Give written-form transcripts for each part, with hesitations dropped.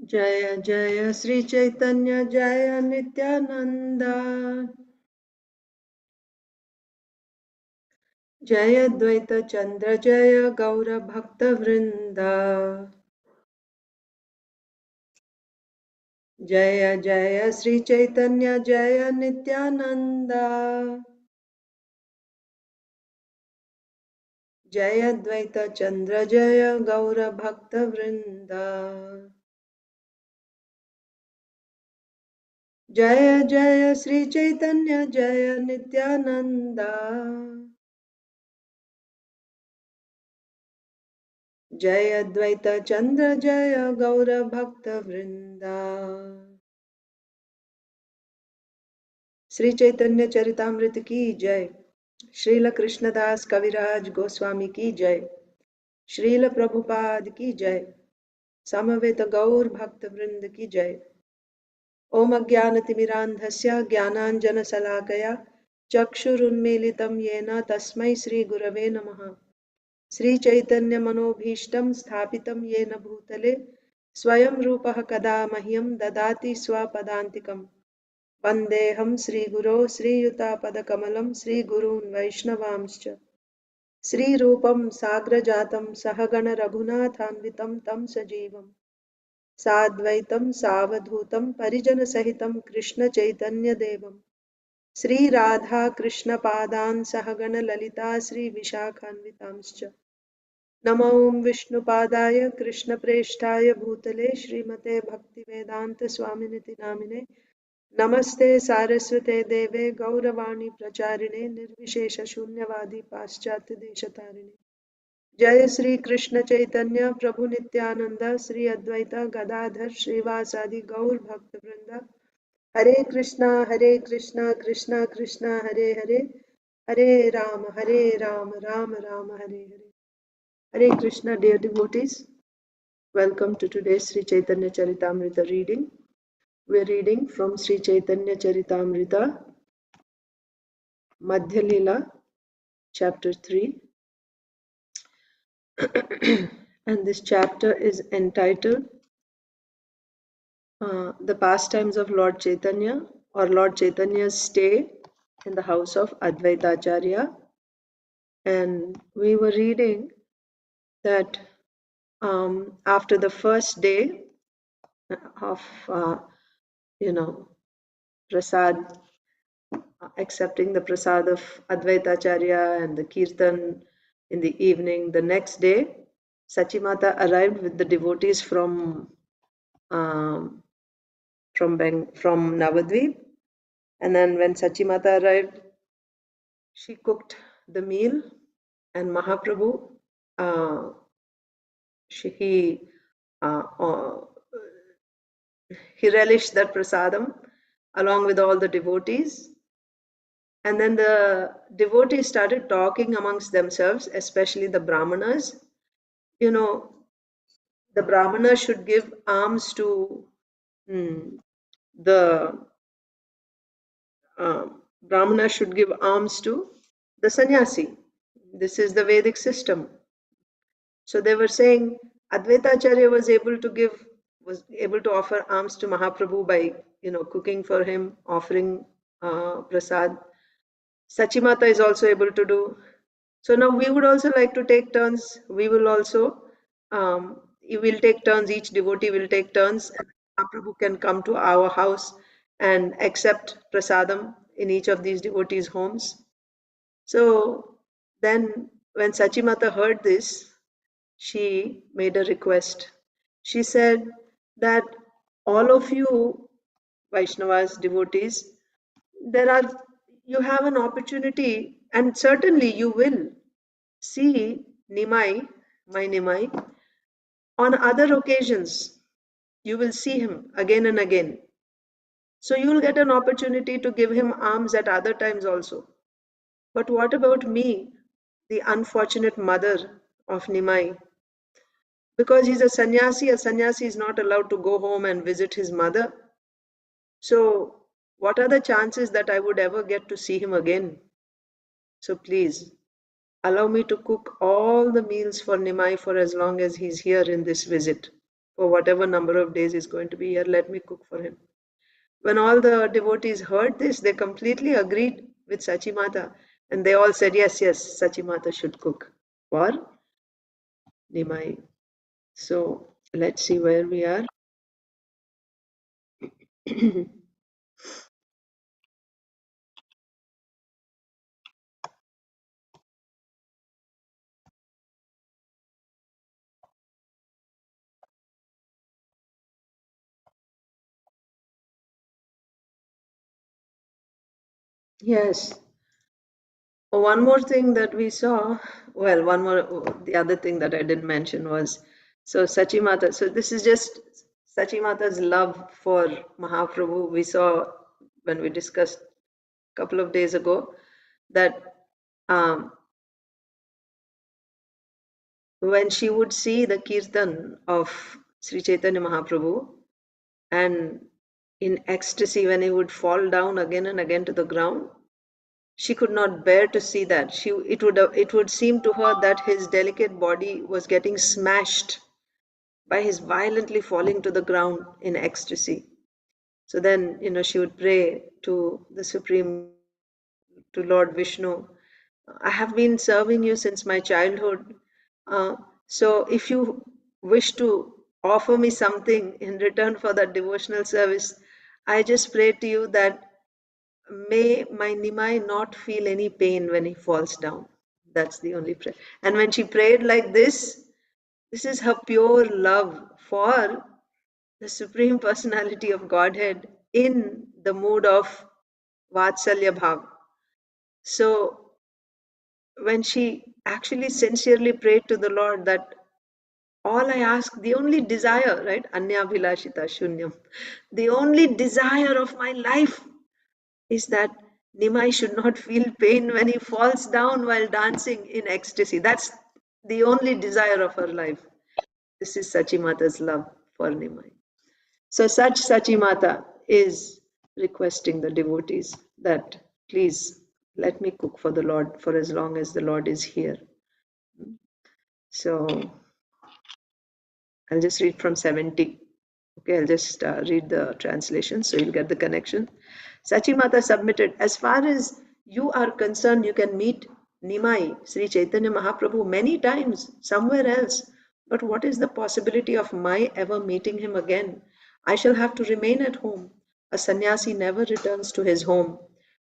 Jaya Jaya Sri Caitanya Jaya Nityananda Jaya Dvaita Chandra Jaya Gaura Bhakta Vrinda Jaya Jaya Sri Caitanya Jaya Nityananda Jaya Dvaita Chandra Jaya Gaura Bhakta Vrinda Jaya Jaya Sri Caitanya Jaya Nityananda Jaya Dvaita Chandra Jaya Gaura Bhakta Vrinda Sri Chaitanya Charitamrita ki jai. Srila Krishnadas Kaviraj Goswami ki jai. Srila Prabhupada ki jai. Samaveta Gaur Bhakta Vrinda ki jai. Om Ajnanatimirandhasya Jnananjana Salakaya Chakshurunmilitam Yena Tasmai Sri Gurave Namaha Sri Chaitanya Manobhishtam Sthapitam Yena Bhutale Swayam Rupaha Kada Mahyam Dadati Swapadantikam Vandeham Sri Guru Sri Yuta Padakamalam Sri Gurun Vaishnavamscha Sri Rupam Sagrajatam Sahagana Raghunathanvitam Tam Sajivam Sadvaitam Savadhutam Parijana Sahitam Krishna Chaitanya Devam Sri Radha Krishna Padan Sahagana Lalita Sri Vishakhanvitamscha Namo Om Vishnu Padaya Krishna Preshtaya Bhutale Srimate Bhaktivedanta Swaminiti Namine Namaste Saraswate Deve Gauravani Pracharine Nirvishesha Shunyavadi Paschatya Deshatarine Jai Sri Krishna Chaitanya Prabhu Nityananda Sri Advaita Gadadhar Srivasadi Gaur Bhakta Vrinda Hare Krishna Krishna Krishna Hare Hare Hare Ram Ram Hare Hare Hare Krishna, dear devotees. Welcome to today's Sri Chaitanya Charitamrita reading. We are reading from Sri Chaitanya Charitamrita, Madhya Lila, chapter 3. And this chapter is entitled The Pastimes of Lord Chaitanya, or Lord Chaitanya's Stay in the House of Advaita Acharya. And we were reading that after the first day of, prasad, accepting the prasad of Advaita Acharya and the kirtan in the evening, the next day, Sachimata arrived with the devotees from Navadvip. And then when Sachimata arrived, she cooked the meal, and Mahaprabhu, he relished that prasadam along with all the devotees. And then the devotees started talking amongst themselves, especially the brahmanas. You know, the brahmanas should give alms to the brahmanas should give alms to the sannyasi. This is the Vedic system. So they were saying Advaita Acharya was able to offer alms to Mahaprabhu by cooking for him, offering prasad. Sachimata is also able to do. So now we would also like to take turns. We will also take turns. Each devotee will take turns, and Mahaprabhu can come to our house and accept prasadam in each of these devotees' homes. So then when Sachimata heard this, she made a request. She said that all of you Vaishnavas, devotees, you have an opportunity, and certainly you will see Nimai, my Nimai, on other occasions. You will see him again and again. So you will get an opportunity to give him alms at other times also. But what about me, the unfortunate mother of Nimai? Because he's a sannyasi is not allowed to go home and visit his mother. So what are the chances that I would ever get to see him again? So please, allow me to cook all the meals for Nimai for as long as he's here in this visit. for whatever number of days he's going to be here. Let me cook for him. When all the devotees heard this, they completely agreed with Sachimata, and they all said, yes, yes, Sachimata should cook for Nimai. So let's see where we are. Yes. One more thing that we saw, well, the other thing that I didn't mention was, so Sachimata, so this is just Sachimata's love for Mahaprabhu. We saw when we discussed a couple of days ago that um, when she would see the kirtan of Sri Chaitanya Mahaprabhu, and in ecstasy when he would fall down again and again to the ground, she could not bear to see that. It would seem to her that his delicate body was getting smashed by his violently falling to the ground in ecstasy. So then, she would pray to the Supreme, to Lord Vishnu, I have been serving you since my childhood. So if you wish to offer me something in return for that devotional service, I just pray to you that may my Nimai not feel any pain when he falls down. That's the only prayer. And when she prayed like this is her pure love for the Supreme Personality of Godhead in the mood of Vatsalya Bhav. So when she actually sincerely prayed to the Lord that all I ask, the only desire, right? Anyabhilashita shunyam. The only desire of my life is that Nimai should not feel pain when he falls down while dancing in ecstasy. That's the only desire of her life. This is Sachimata's love for Nimai. So such Sachimata is requesting the devotees that please let me cook for the Lord for as long as the Lord is here. So I'll just read from 70. Okay, I'll just read the translation so you'll get the connection. Sachimata submitted, as far as you are concerned, you can meet Nimai, Sri Chaitanya Mahaprabhu, many times somewhere else. But what is the possibility of my ever meeting him again? I shall have to remain at home. A sannyasi never returns to his home.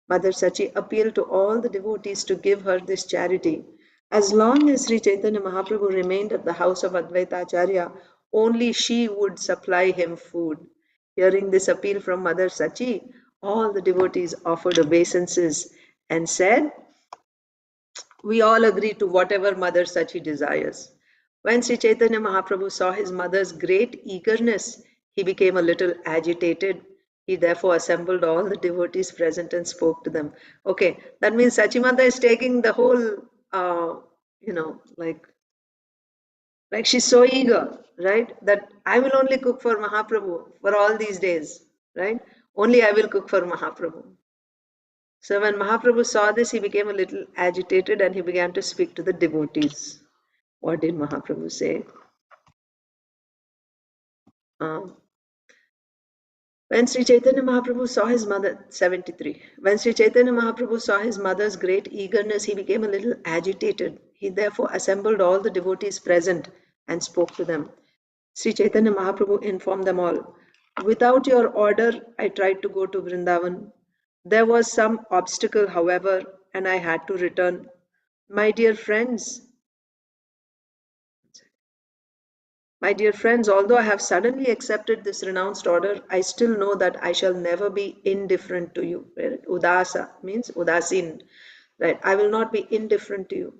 Mother Sachi appealed to all the devotees to give her this charity. As long as Sri Chaitanya Mahaprabhu remained at the house of Advaita Acharya, only she would supply him food. Hearing this appeal from Mother Sachi, all the devotees offered obeisances and said, we all agree to whatever Mother Sachi desires. When Sri Chaitanya Mahaprabhu saw his mother's great eagerness, he became a little agitated. He therefore assembled all the devotees present and spoke to them. Okay, that means Sachimata is taking the whole, you know, like she's so eager, right? That I will only cook for Mahaprabhu for all these days, right? Only I will cook for Mahaprabhu. So when Mahaprabhu saw this, he became a little agitated and he began to speak to the devotees. What did Mahaprabhu say? Um, when Sri Chaitanya Mahaprabhu saw his mother, 73. When Sri Chaitanya Mahaprabhu saw his mother's great eagerness, he became a little agitated. He therefore assembled all the devotees present and spoke to them. Sri Chaitanya Mahaprabhu informed them all, without your order, I tried to go to Vrindavan. There was some obstacle, however, and I had to return. My dear friends, although I have suddenly accepted this renounced order, I still know that I shall never be indifferent to you. Udasa means udasin, right? I will not be indifferent to you.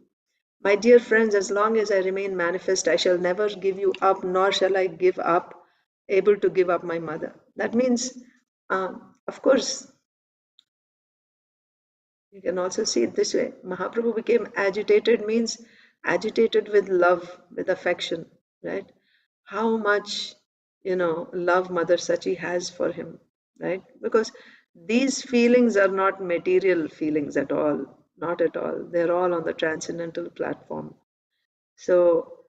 My dear friends, as long as I remain manifest, I shall never give you up, nor shall I able to give up my mother. That means, of course, you can also see it this way. Mahaprabhu became agitated means agitated with love, with affection, right? How much, love Mother Sachi has for him, right? Because these feelings are not material feelings at all, not at all. They're all on the transcendental platform. So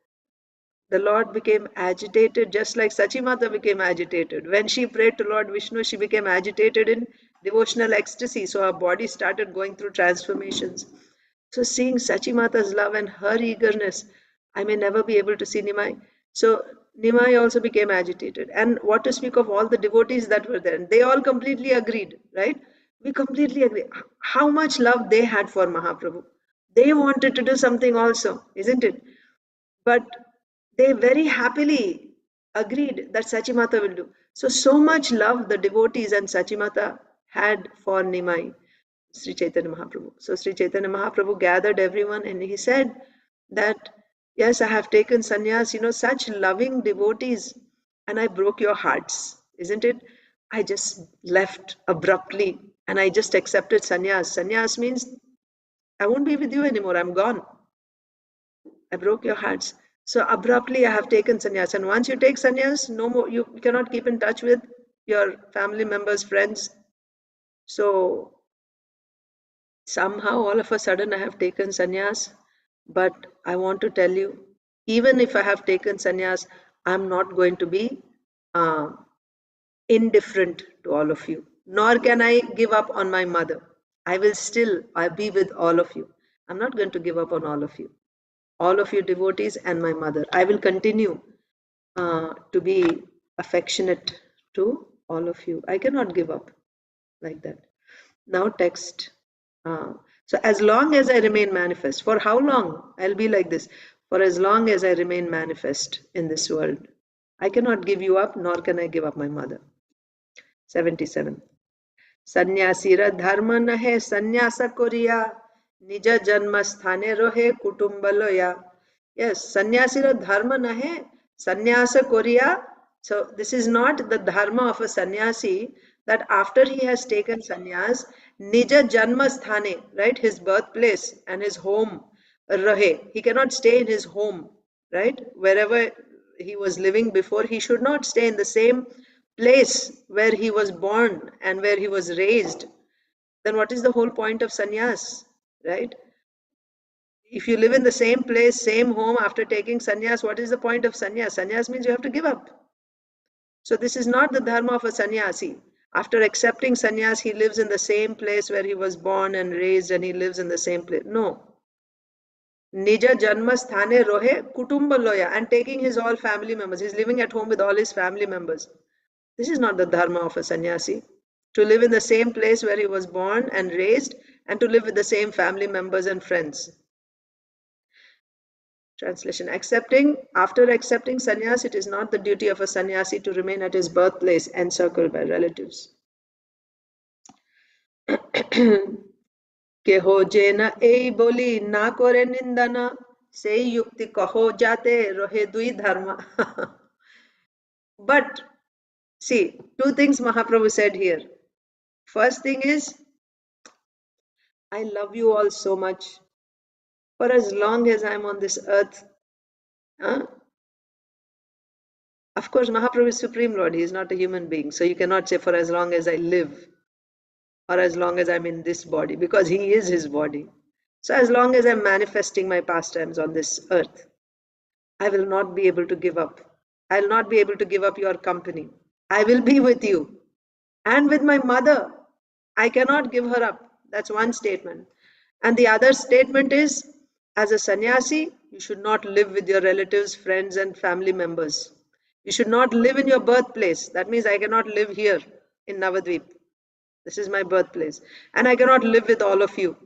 the Lord became agitated, just like Sachimata became agitated. When she prayed to Lord Vishnu, she became agitated in devotional ecstasy. So her body started going through transformations. So seeing Sachimata's love and her eagerness, I may never be able to see Nimai. So Nimai also became agitated. And what to speak of all the devotees that were there? They all completely agreed, right? We completely agree. How much love they had for Mahaprabhu. They wanted to do something also, isn't it? But they very happily agreed that Sachimata will do. So much love the devotees and Sachimata had for Nimai, Sri Chaitanya Mahaprabhu. So Sri Chaitanya Mahaprabhu gathered everyone and he said that, yes, I have taken sannyas, such loving devotees, and I broke your hearts, isn't it? I just left abruptly and I just accepted sannyas. Sannyas means I won't be with you anymore, I'm gone. I broke your hearts. So abruptly I have taken sannyas. And once you take sannyas, no more, you cannot keep in touch with your family members, friends. So somehow all of a sudden I have taken sannyas. But I want to tell you, even if I have taken sannyas, I'm not going to be uh, indifferent to all of you. Nor can I give up on my mother. I'll be with all of you. I'm not going to give up on all of you devotees and my mother. I will continue to be affectionate to all of you. I cannot give up like that. Now, text. So, as long as I remain manifest, for how long? I'll be like this. For as long as I remain manifest in this world, I cannot give you up, nor can I give up my mother. 77. सन्यासीर धर्म नहे संन्यास Korea निज जन्म स्थाने रहे कुटुंब लोया. Yes, sannyasira dharma nahe sannyasa korea. So this is not the dharma of a sannyasi that after he has taken sannyas, nija janma sthane, right, his birthplace and his home, rahe. He cannot stay in his home, right, wherever he was living before. He should not stay in the same place where he was born and where he was raised. Then what is the whole point of sannyas, right? If you live in the same place, same home after taking sannyas, what is the point of sannyas? Sannyas means you have to give up. So this is not the dharma of a sannyasi. After accepting sannyas, he lives in the same place where he was born and raised, and he lives in the same place. No. Nija janma sthane rohe kutumba loya, and taking his all family members. He's living at home with all his family members. This is not the dharma of a sannyasi. To live in the same place where he was born and raised, and to live with the same family members and friends. Translation. After accepting sannyas, it is not the duty of a sannyasi to remain at his birthplace encircled by relatives. केहो Jena ei boli na kore nindana sei yukti kaho jate rohe dui dharma. But see, two things Mahaprabhu said here. First thing is, I love you all so much. For as long as I'm on this earth, of course, Mahaprabhu is Supreme Lord. He is not a human being. So you cannot say for as long as I live or as long as I'm in this body, because he is his body. So as long as I'm manifesting my pastimes on this earth, I will not be able to give up. I'll not be able to give up your company. I will be with you. And with my mother, I cannot give her up. That's one statement. And the other statement is, as a sannyasi, you should not live with your relatives, friends, and family members. You should not live in your birthplace. That means I cannot live here in Navadvip. This is my birthplace. And I cannot live with all of you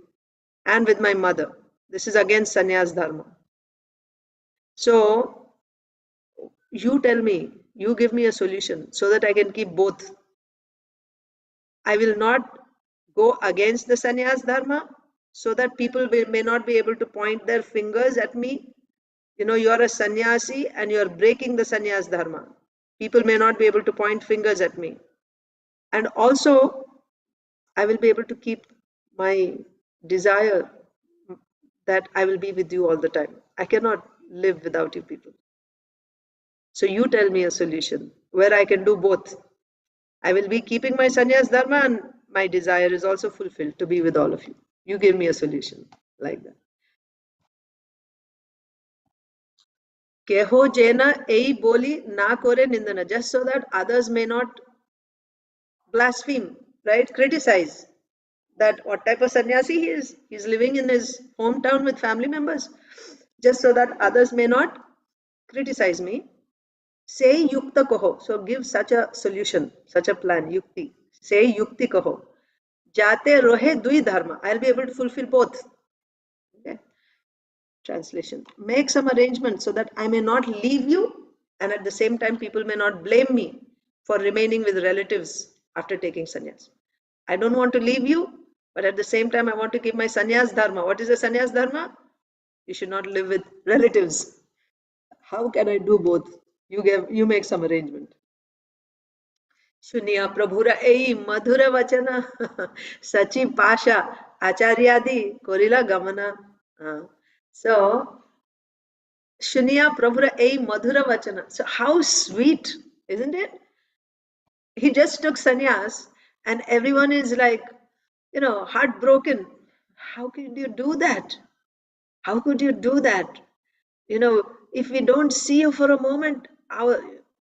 and with my mother. This is against sannyas dharma. So, you tell me, you give me a solution so that I can keep both. I will not go against the sannyas dharma so that people may not be able to point their fingers at me. You are a sannyasi and you are breaking the sannyas dharma. People may not be able to point fingers at me. And also, I will be able to keep my desire that I will be with you all the time. I cannot live without you people. So you tell me a solution where I can do both. I will be keeping my sannyas dharma and my desire is also fulfilled to be with all of you. You give me a solution like that. Keho jena ei boli na kore nindana, just so that others may not blaspheme, right? Criticize that what type of sannyasi he is. He's living in his hometown with family members, just so that others may not criticize me. Say yukta kaho. So give such a solution, such a plan, yukti. Say yukti kaho. Jate rohe dui dharma. I'll be able to fulfill both. Okay. Translation. Make some arrangement so that I may not leave you, and at the same time people may not blame me for remaining with relatives after taking sannyas. I don't want to leave you, but at the same time I want to keep my sannyas dharma. What is the sannyas dharma? You should not live with relatives. How can I do both? You make some arrangement. Shunya Prabhura ei madhura vachana sachi pasha acharyadi korila gamana. So Shunya Prabhura ei madhura vachana. So how sweet, isn't it? He just took sannyas and everyone is like, heartbroken. How could you do that? How could you do that? If we don't see you for a moment,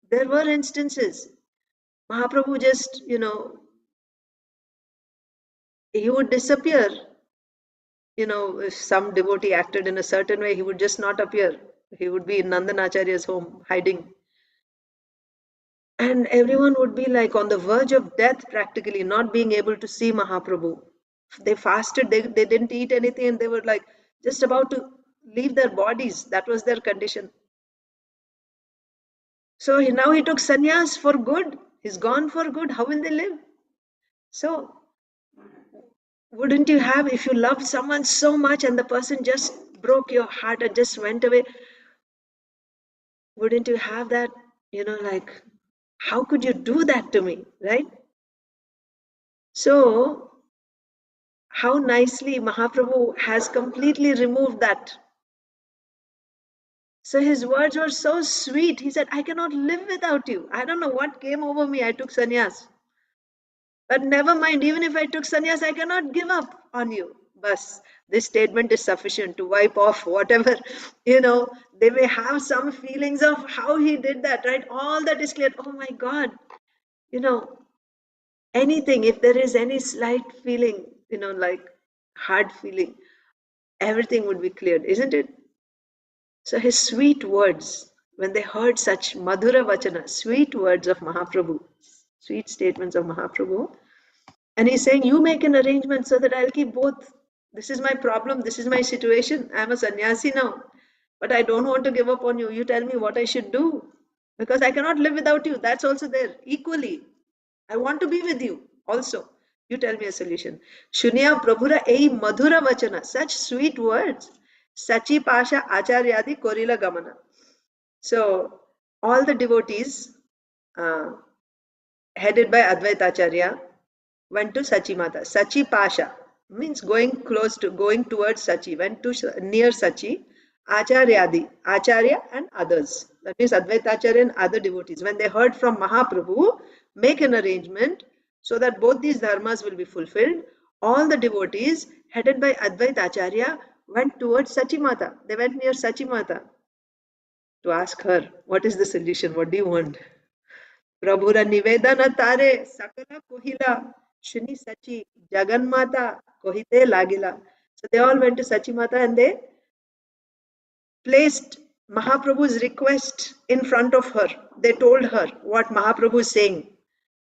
there were instances. Mahaprabhu just, he would disappear. If some devotee acted in a certain way, he would just not appear. He would be in Nandanacharya's home hiding. And everyone would be like on the verge of death practically, not being able to see Mahaprabhu. They fasted, they didn't eat anything, and they were like just about to leave their bodies. That was their condition. So now he took sannyas for good. He's gone for good. How will they live? So wouldn't you have, if you loved someone so much and the person just broke your heart and just went away, wouldn't you have that, like, how could you do that to me, right? So how nicely Mahaprabhu has completely removed that. So his words were so sweet. He said, I cannot live without you. I don't know what came over me. I took sannyas. But never mind, even if I took sannyas, I cannot give up on you. Bas, this statement is sufficient to wipe off whatever, they may have some feelings of how he did that, right? All that is clear. Oh my God, anything, if there is any slight feeling, like hard feeling, everything would be cleared, isn't it? So his sweet words, when they heard such madhura vachana, sweet words of Mahaprabhu, sweet statements of Mahaprabhu, and he's saying, you make an arrangement so that I'll keep both. This is my problem. This is my situation. I'm a sannyasi now. But I don't want to give up on you. You tell me what I should do. Because I cannot live without you. That's also there. Equally. I want to be with you also. You tell me a solution. Shunya Prabhura ei madhura vachana. Such sweet words. Sachi pasha acharyadi korila gamana. So all the devotees headed by Advaita Acharya went to Sachi Mata. Sachi Pasha means going towards Sachi, went to near Sachi, Acharya and others. That means Advaita Acharya and other devotees. When they heard from Mahaprabhu, make an arrangement so that both these dharmas will be fulfilled. All the devotees headed by Advaita Acharya went towards Sachi Mata. They went near Sachi Mata to ask her, what is the solution? What do you want? Prabhura nivedana tare sakala kohila shuni sachi jaganmata kohite lagila. So they all went to Sachi Mata and they placed Mahaprabhu's request in front of her. They told her what Mahaprabhu is saying.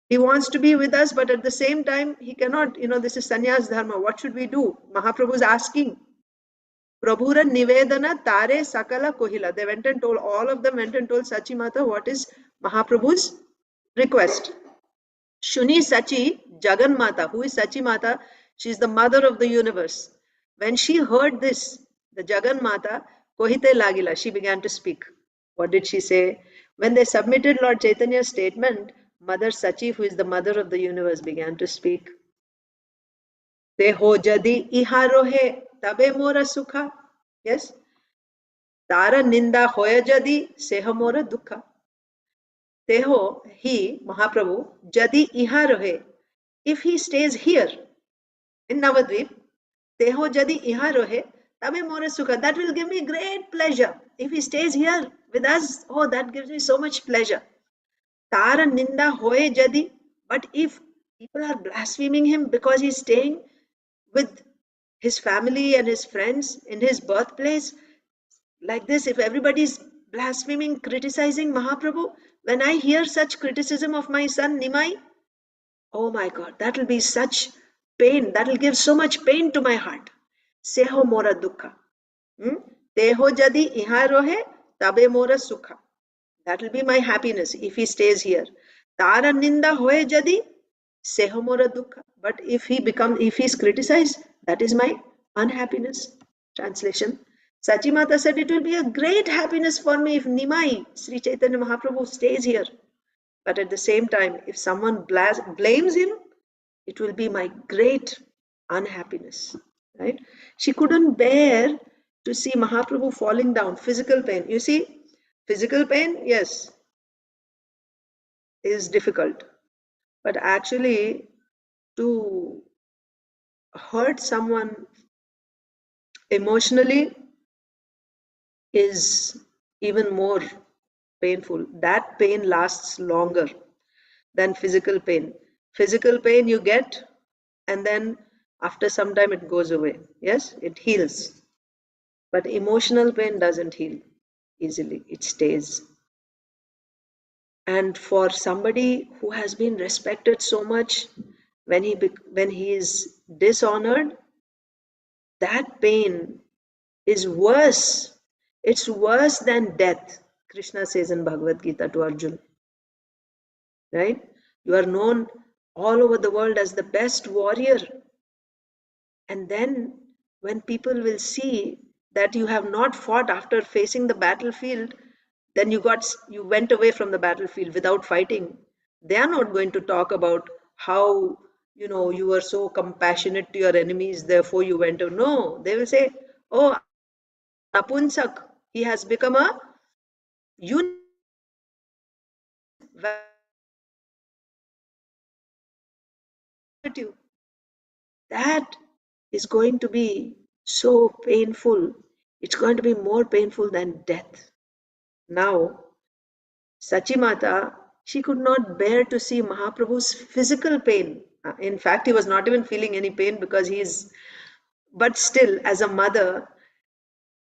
He wants to be with us, but at the same time, he cannot, this is sannyas dharma. What should we do? Mahaprabhu is asking. Prabhura nivedana tare sakala kohila. They went and told, all of them went and told Sachi Mata what is Mahaprabhu's request. Shuni Sachi Jagan Mata. Who is Sachi Mata? She is the mother of the universe. When she heard this, the Jagan Mata, Kohite Lagila, she began to speak. What did she say? When they submitted Lord Chaitanya's statement, Mother Sachi, who is the mother of the universe, began to speak. Teho jadi iharohe tabe mora sukha. Yes? Tara ninda hoya jadi seha mora dukha. Teho, he, Mahaprabhu, jadi iharohe. If he stays here in Navadvip, Teho jadi iha rohe, tabe more sukha. That will give me great pleasure. If he stays here with us, oh, that gives me so much pleasure. Tara ninda hoye jadi. But if people are blaspheming him because he's staying with his family and his friends in his birthplace, like this, if everybody is blaspheming, criticizing Mahaprabhu, when I hear such criticism of my son Nimai, oh my God, that will be such pain. That will give so much pain to my heart. Seho mora dukha. Teho jadi iha rohe, tabe mora sukha. That will be my happiness if he stays here. Tara ninda hoye jadi, seho mora dukha. But if he's criticized, that is my unhappiness. Translation. Sachimata said, it will be a great happiness for me if Nimai, Sri Chaitanya Mahaprabhu, stays here. But at the same time, if someone blames him, it will be my great unhappiness. Right? She couldn't bear to see Mahaprabhu falling down. Physical pain. You see, physical pain, yes, is difficult. But actually, to hurt someone emotionally is even more painful. That pain lasts longer than physical pain. Physical pain you get, and then after some time it goes away. Yes, it heals. But emotional pain doesn't heal easily, it stays. And for somebody who has been respected so much, when he is dishonored, that pain is worse. It's worse than death. Krishna says in Bhagavad Gita to Arjuna. Right? You are known all over the world as the best warrior. And then when people will see that you have not fought after facing the battlefield, then you went away from the battlefield without fighting. They are not going to talk about how you were so compassionate to your enemies, therefore you went away. No, they will say, oh, Napunsak, he has become a that is going to be so painful. It's going to be more painful than death. Now, Sachimata, she could not bear to see Mahaprabhu's physical pain. In fact, he was not even feeling any pain because but still, as a mother,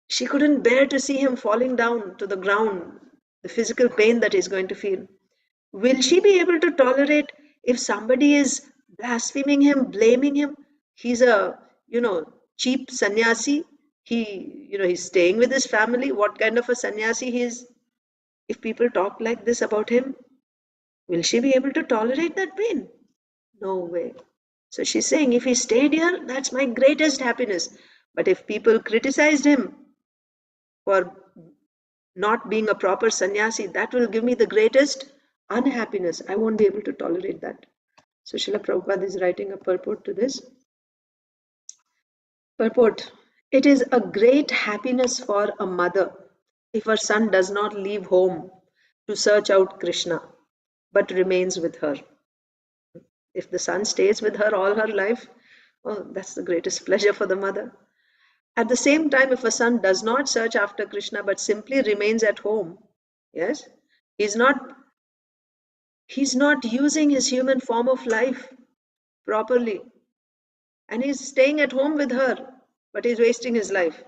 she couldn't bear to see him falling down to the ground, the physical pain that he's going to feel. Will she be able to tolerate if somebody is blaspheming him, blaming him? He's a, cheap sannyasi. He's staying with his family. What kind of a sannyasi he is? If people talk like this about him, will she be able to tolerate that pain? No way. So she's saying, if he stayed here, that's my greatest happiness. But if people criticized him for not being a proper sannyasi, that will give me the greatest unhappiness. I won't be able to tolerate that. So Srila Prabhupada is writing a purport to this. Purport. It is a great happiness for a mother if her son does not leave home to search out Krishna, but remains with her. If the son stays with her all her life, oh, that's the greatest pleasure for the mother. At the same time, if a son does not search after Krishna, but simply remains at home, yes, he's not using his human form of life properly. And he's staying at home with her, but he's wasting his life.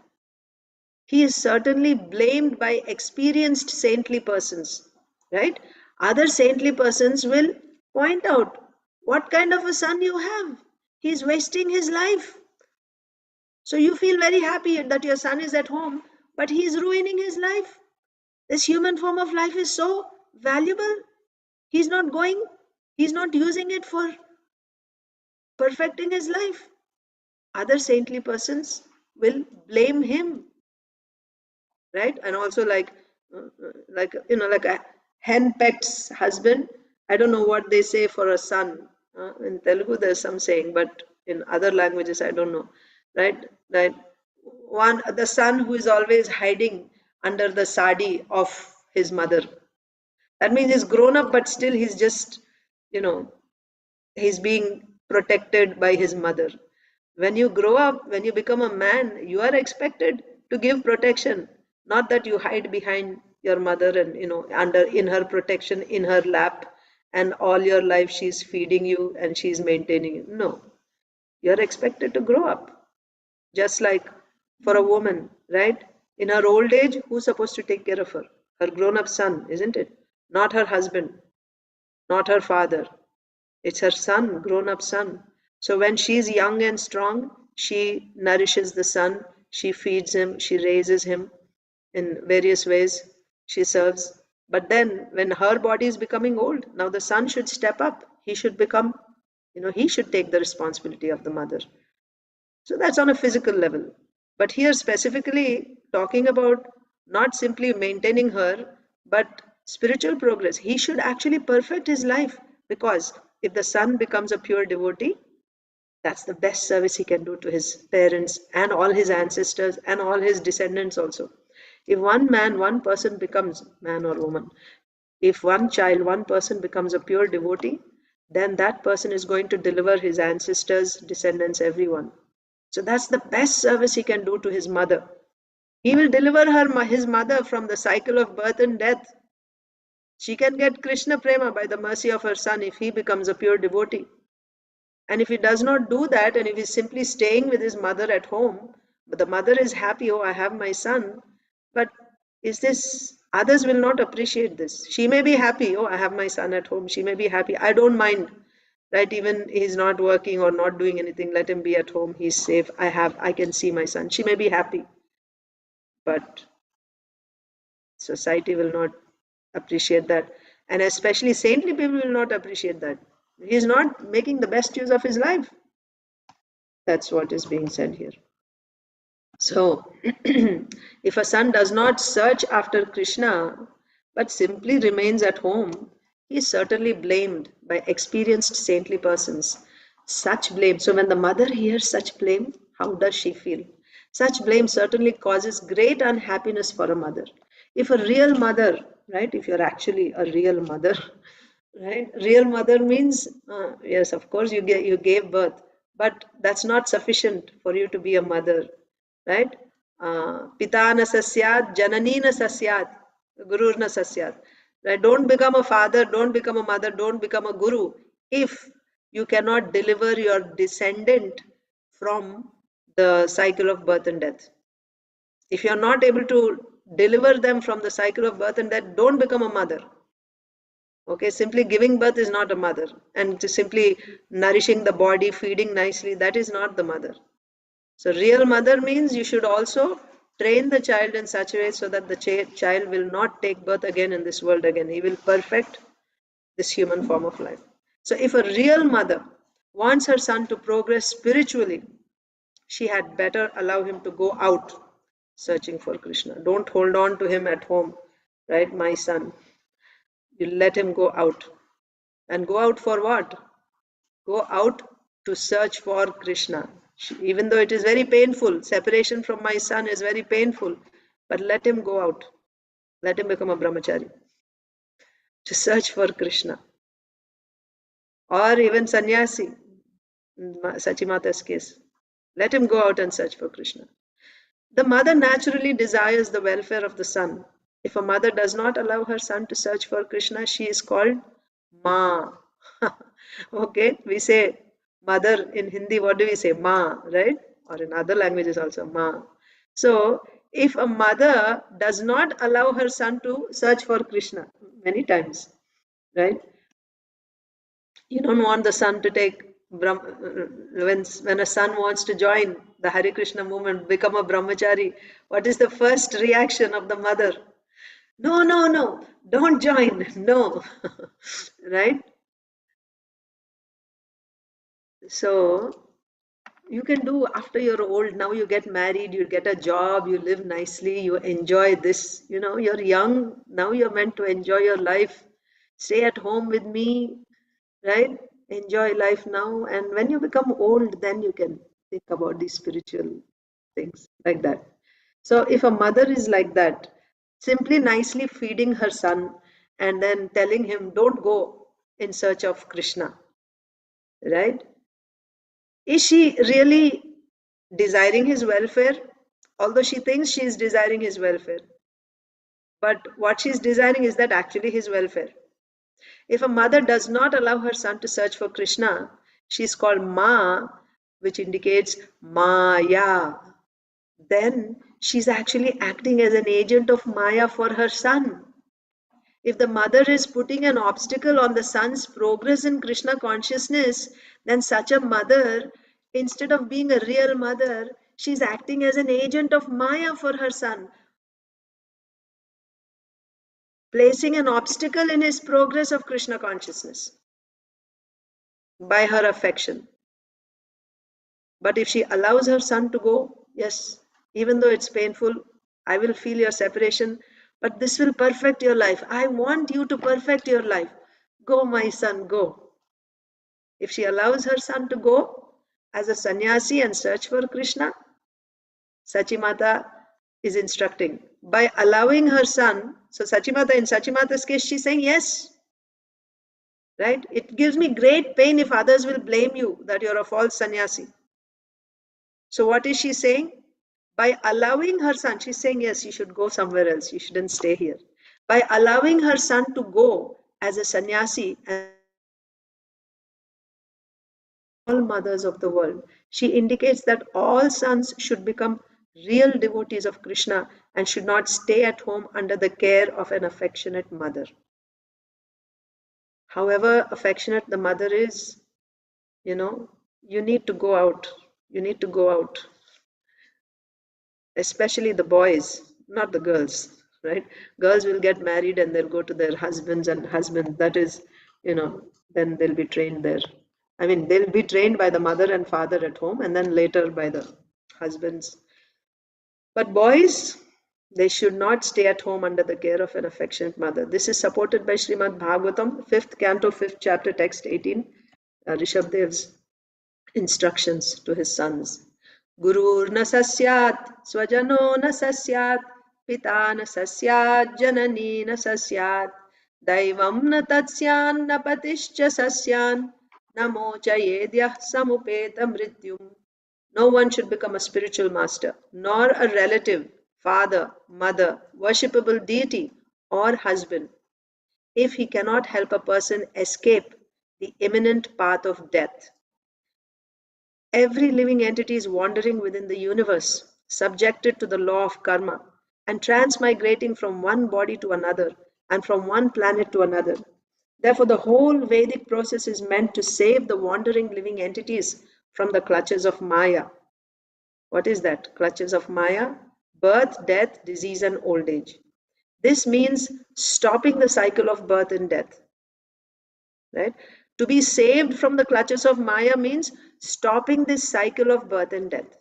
He is certainly blamed by experienced saintly persons, right? Other saintly persons will point out, what kind of a son you have? He's wasting his life. So you feel very happy that your son is at home, but he's ruining his life. This human form of life is so valuable. He's not using it for perfecting his life. Other saintly persons will blame him, right? And also like a henpecked husband. I don't know what they say for a son. In Telugu, there's some saying, but in other languages, I don't know, right? Right? The son who is always hiding under the sari of his mother. That means he's grown up, but still he's just, he's being protected by his mother. When you grow up, when you become a man, you are expected to give protection, not that you hide behind your mother and, under in her protection, in her lap, and all your life she's feeding you and she's maintaining you. No, you're expected to grow up. Just like for a woman, right? In her old age, who's supposed to take care of her? Her grown up son, isn't it? Not her husband, not her father. It's her son, grown up son. So when she's young and strong, she nourishes the son, she feeds him, she raises him in various ways, she serves. But then when her body is becoming old, now the son should step up. He should become, he should take the responsibility of the mother. So that's on a physical level. But here, specifically talking about not simply maintaining her, but spiritual progress. He should actually perfect his life, because if the son becomes a pure devotee, that's the best service he can do to his parents and all his ancestors and all his descendants also. If one man, one person becomes, man or woman, if one child, one person becomes a pure devotee, then that person is going to deliver his ancestors, descendants, everyone. So that's the best service he can do to his mother. He will deliver his mother from the cycle of birth and death. She can get Krishna Prema by the mercy of her son if he becomes a pure devotee. And if he does not do that, and if he's simply staying with his mother at home, but the mother is happy, oh, I have my son, but is this, others will not appreciate this. She may be happy, oh, I have my son at home. She may be happy, I don't mind, right? Even he's not working or not doing anything, let him be at home, he's safe, I can see my son. She may be happy, but society will not appreciate that. And especially saintly people will not appreciate that. He's not making the best use of his life. That's what is being said here. So, if a son does not search after Krishna, but simply remains at home, he is certainly blamed by experienced saintly persons. Such blame, so when the mother hears such blame, how does she feel? Such blame certainly causes great unhappiness for a mother. If a real mother, right, if you're actually a real mother, right, real mother means, yes, of course, you gave birth, but that's not sufficient for you to be a mother, right? Pitana sasyat, jananina sasyat, gururna sasyat. Right? Don't become a father, don't become a mother, don't become a guru if you cannot deliver your descendant from the cycle of birth and death. If you're not able to deliver them from the cycle of birth and death, don't become a mother. Okay, simply giving birth is not a mother, and to simply nourishing the body, feeding nicely, that is not the mother. So real mother means you should also train the child in such a way so that the child will not take birth again in this world again. He will perfect this human form of life. So if a real mother wants her son to progress spiritually, she had better allow him to go out searching for Krishna. Don't hold on to him at home, right? My son. You let him go out. And go out for what? Go out to search for Krishna. Even though it is very painful, separation from my son is very painful, but let him go out. Let him become a brahmachari to search for Krishna. Or even sannyasi, in Sachimata's case. Let him go out and search for Krishna. The mother naturally desires the welfare of the son. If a mother does not allow her son to search for Krishna, she is called Ma. Okay, we say mother in Hindi, what do we say? Ma, right? Or in other languages also, Ma. So, if a mother does not allow her son to search for Krishna, many times, right? You don't want the son to take when a son wants to join the Hare Krishna movement, become a brahmachari, what is the first reaction of the mother? No, no, no, don't join. No. Right? So you can do after you're old. Now you get married, you get a job, you live nicely, you enjoy this. You're young. Now you're meant to enjoy your life. Stay at home with me, right? Enjoy life now. And when you become old, then you can think about these spiritual things like that. So if a mother is like that, simply nicely feeding her son and then telling him, don't go in search of Krishna, right? Is she really desiring his welfare, although she thinks she is desiring his welfare. But what she's desiring is that actually his welfare. If a mother does not allow her son to search for Krishna, she's called Ma, which indicates Maya. Then she's actually acting as an agent of Maya for her son. If the mother is putting an obstacle on the son's progress in Krishna consciousness, then such a mother, instead of being a real mother, she's acting as an agent of Maya for her son, placing an obstacle in his progress of Krishna consciousness by her affection. But if she allows her son to go, yes, even though it's painful, I will feel your separation, but this will perfect your life. I want you to perfect your life. Go, my son, go. If she allows her son to go as a sannyasi and search for Krishna, Sachimata is instructing. By allowing her son, so Sachimata, in Sachimata's case, she's saying yes. Right? It gives me great pain if others will blame you that you're a false sannyasi. So what is she saying? By allowing her son, she's saying yes, you should go somewhere else. You shouldn't stay here. By allowing her son to go as a sannyasi and all mothers of the world, she indicates that all sons should become real devotees of Krishna and should not stay at home under the care of an affectionate mother. However affectionate the mother is, you need to go out. You need to go out. Especially the boys, not the girls, right? Girls will get married and they'll go to their husbands, and husbands, that is, then they'll be trained there. I mean, they'll be trained by the mother and father at home and then later by the husbands. But boys, they should not stay at home under the care of an affectionate mother. This is supported by Srimad Bhagavatam, 5th canto, 5th chapter, text 18, Rishabdev's instructions to his sons. Gurur sasyat, swajano na sasyat, pita na sasyat, janani na sasyat, daivam na tatsyan, na patischa sasyan, namo chayedyah samupeta mrityum. No one should become a spiritual master, nor a relative, father, mother, worshipable deity, or husband, if he cannot help a person escape the imminent path of death. Every living entity is wandering within the universe, subjected to the law of karma, and transmigrating from one body to another and from one planet to another. Therefore, the whole Vedic process is meant to save the wandering living entities from the clutches of Maya. What is that? Clutches of Maya? Birth, death, disease, and old age. This means stopping the cycle of birth and death. Right? To be saved from the clutches of Maya means stopping this cycle of birth and death.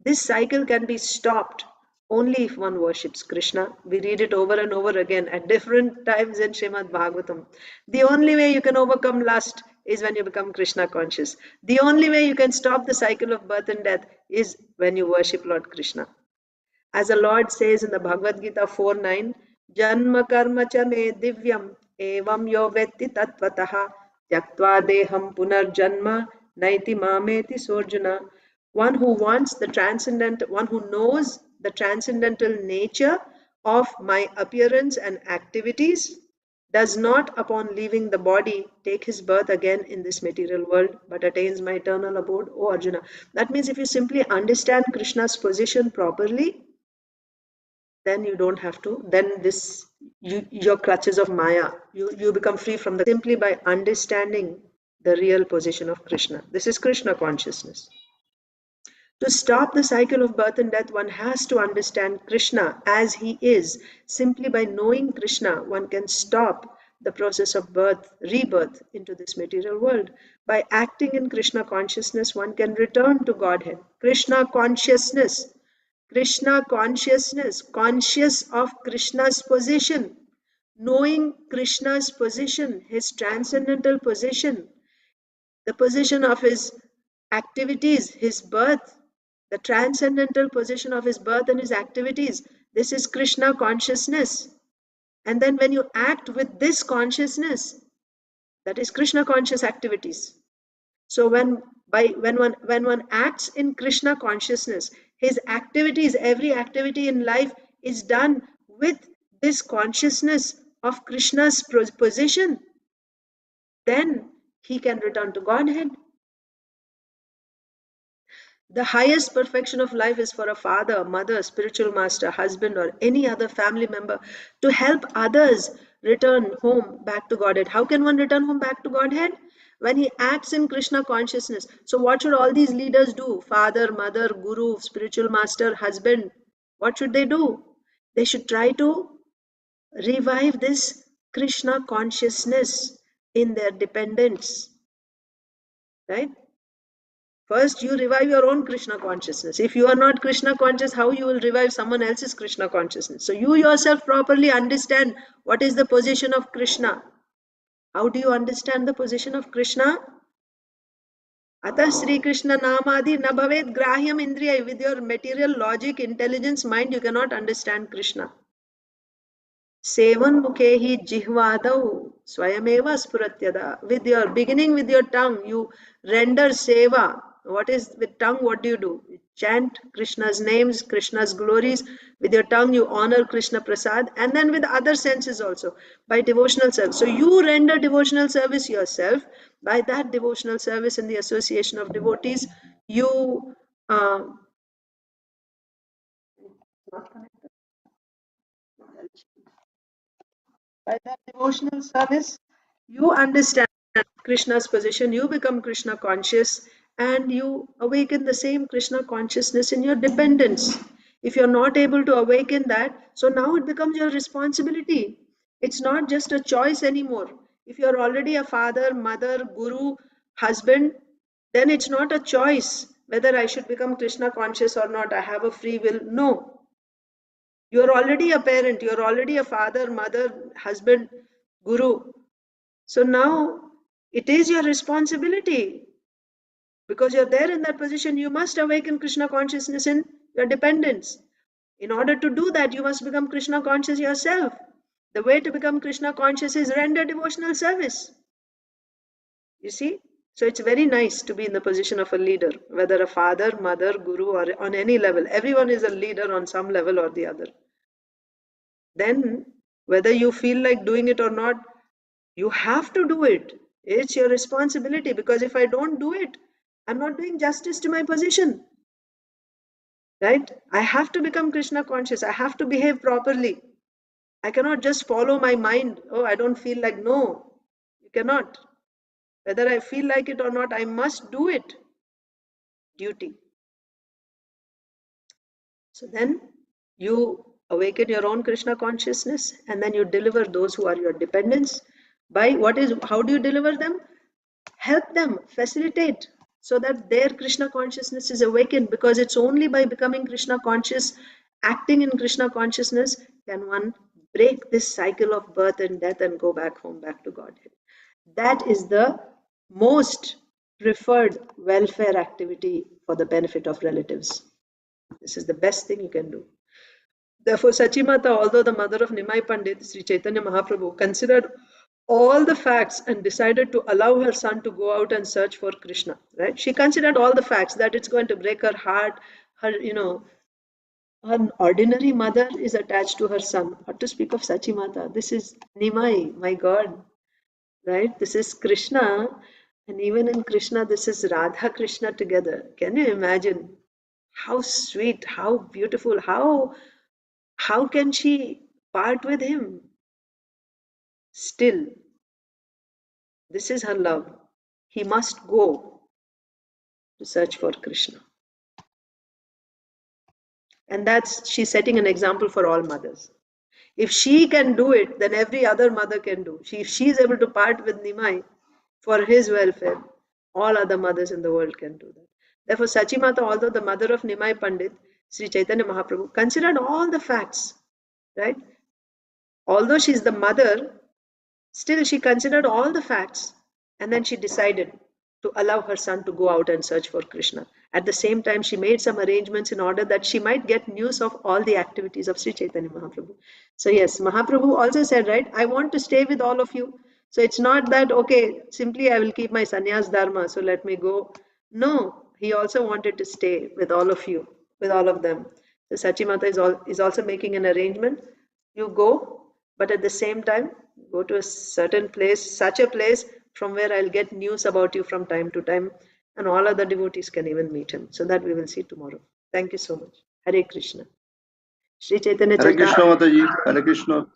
This cycle can be stopped only if one worships Krishna. We read it over and over again at different times in Srimad Bhagavatam. The only way you can overcome lust is when you become Krishna conscious. The only way you can stop the cycle of birth and death is when you worship Lord Krishna. As the Lord says in the Bhagavad Gita 4:9, Janma karma cha me divyam evam yo vetti tattvataha tyaktva deham punarjanma naiti mameti sorjuna. One who wants the transcendent, one who knows the transcendental nature of my appearance and activities, does not, upon leaving the body, take his birth again in this material world, but attains my eternal abode, O Arjuna. That means if you simply understand Krishna's position properly, then you don't have to, then your clutches of Maya, you become free from the, simply by understanding the real position of Krishna. This is Krishna consciousness. To stop the cycle of birth and death, one has to understand Krishna as he is. Simply by knowing Krishna, one can stop the process of birth, rebirth into this material world. By acting in Krishna consciousness, one can return to Godhead. Krishna consciousness, conscious of Krishna's position, knowing Krishna's position, his transcendental position, the position of his activities, his birth, the transcendental position of his birth and his activities. This is Krishna consciousness. And then when you act with this consciousness, that is Krishna conscious activities. So when By when one acts in Krishna consciousness, his activities, every activity in life is done with this consciousness of Krishna's position, then he can return to Godhead. The highest perfection of life is for a father, mother, spiritual master, husband, or any other family member to help others return home back to Godhead. How can one return home back to Godhead? When he acts in Krishna consciousness. So, what should all these leaders do? Father, mother, guru, spiritual master, husband. What should they do? They should try to revive this Krishna consciousness in their dependents. Right? First, you revive your own Krishna consciousness. If you are not Krishna conscious, how you will revive someone else's Krishna consciousness? So you yourself properly understand what is the position of Krishna. How do you understand the position of Krishna? Atah Sri Krishna Namadi na bhavet grahyam indriya. With your material logic, intelligence, mind, you cannot understand Krishna. Sevan mukhehi jihvadau swayameva spuratyada. With your beginning with your tongue, you render seva. What is with tongue? What do? You chant Krishna's names, Krishna's glories. With your tongue, you honor Krishna Prasad, and then with other senses also by devotional service. So you render devotional service yourself. By that devotional service in the association of devotees, you by that devotional service, you understand Krishna's position, you become Krishna conscious, and you awaken the same Krishna consciousness in your dependence. If you're not able to awaken that, so now it becomes your responsibility. It's not just a choice anymore. If you're already a father, mother, guru, husband, then it's not a choice whether I should become Krishna conscious or not. I have a free will. No, you're already a parent, you're already a father, mother, husband, guru. So now it is your responsibility because you're there in that position. You must awaken Krishna consciousness in your dependence. In order to do that, you must become Krishna conscious yourself. The way to become Krishna conscious is render devotional service. You see? So it's very nice to be in the position of a leader, whether a father, mother, guru, or on any level. Everyone is a leader on some level or the other. Then whether you feel like doing it or not, you have to do it. It's your responsibility, because if I don't do it, I'm not doing justice to my position. Right? I have to become Krishna conscious. I have to behave properly. I cannot just follow my mind. Oh, I don't feel like. No, you cannot. Whether I feel like it or not, I must do it. Duty. So then you awaken your own Krishna consciousness, and then you deliver those who are your dependents by how do you deliver them? Help them, facilitate, so that their Krishna consciousness is awakened, because it's only by becoming Krishna conscious, acting in Krishna consciousness, can one break this cycle of birth and death and go back home, back to Godhead. That is the most preferred welfare activity for the benefit of relatives. This is the best thing you can do. Therefore, Sachimata, although the mother of Nimai Pandit, Sri Chaitanya Mahaprabhu, considered all the facts and decided to allow her son to go out and search for Krishna. Right? She considered all the facts, that it's going to break her heart. An ordinary mother is attached to her son. What to speak of Sachimata? This is Nimai, my God. Right? This is Krishna. And even in Krishna, this is Radha Krishna together. Can you imagine? How sweet, how beautiful, how can she part with him? Still, this is her love. He must go to search for Krishna. And she's setting an example for all mothers. If she can do it, then every other mother can do. If she is able to part with Nimai for his welfare, all other mothers in the world can do that. Therefore, Sachimata, although the mother of Nimai Pandit, Sri Chaitanya Mahaprabhu, considered all the facts, right? Although she's the mother, still she considered all the facts, and then she decided to allow her son to go out and search for Krishna. At the same time, she made some arrangements in order that she might get news of all the activities of Sri Chaitanya Mahaprabhu. So yes, Mahaprabhu also said, right, I want to stay with all of you. So it's not that, okay, simply I will keep my sannyas dharma, so let me go No, he also wanted to stay with all of you, with all of them. So Sachimata is also making an arrangement. You go, but at the same time, go to a certain place, such a place from where I'll get news about you from time to time, and all other devotees can even meet him. So that we will see tomorrow. Thank you so much. Hare Krishna. Shri Chaitanya Hare Krishna, Chaitanya. Mataji. Hare Krishna.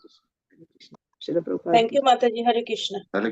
Srila Prabhupada Thank ki you, Mataji. Hare Krishna. Hare